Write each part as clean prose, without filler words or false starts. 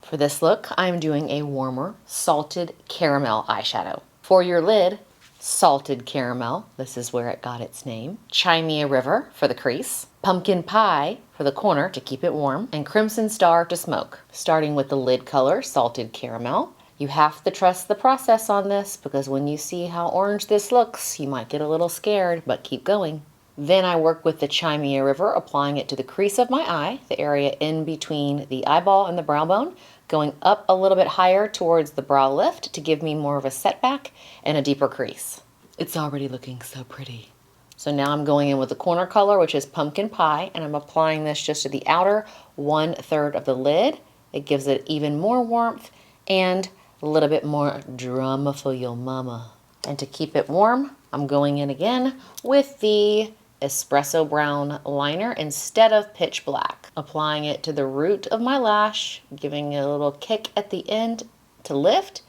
For this look, I'm doing a warmer salted caramel eyeshadow. For your lid, salted caramel, this is where it got its name. Chimea River for the crease. Pumpkin Pie for the corner to keep it warm. And Crimson Star to smoke. Starting with the lid color, salted caramel. You have to trust the process on this because when you see how orange this looks, you might get a little scared, but keep going. Then I work with the Chimea River, applying it to the crease of my eye, the area in between the eyeball and the brow bone, going up a little bit higher towards the brow lift to give me more of a setback and a deeper crease. It's already looking so pretty. So now I'm going in with the corner color, which is Pumpkin Pie, and I'm applying this just to the outer 1/3 of the lid. It gives it even more warmth and a little bit more drama for your mama. And to keep it warm, I'm going in again with the espresso brown liner instead of pitch black. Applying it to the root of my lash, giving it a little kick at the end to lift,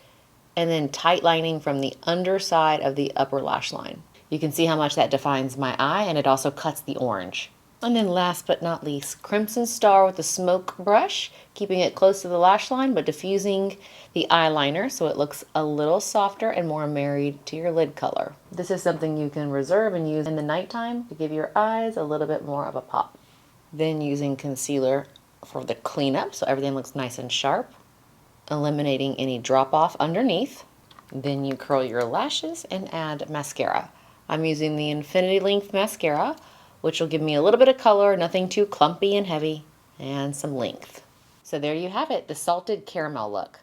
and then tight lining from the underside of the upper lash line. You can see how much that defines my eye, and it also cuts the orange. And then last but not least, Crimson Star with the smoke brush, keeping it close to the lash line but diffusing the eyeliner so it looks a little softer and more married to your lid color. This is something you can reserve and use in the nighttime to give your eyes a little bit more of a pop. Then using concealer for the cleanup so everything looks nice and sharp, eliminating any drop off underneath. Then you curl your lashes and add mascara. I'm using the Infinity Length mascara, which will give me a little bit of color, nothing too clumpy and heavy, and some length. So there you have it, the salted caramel look.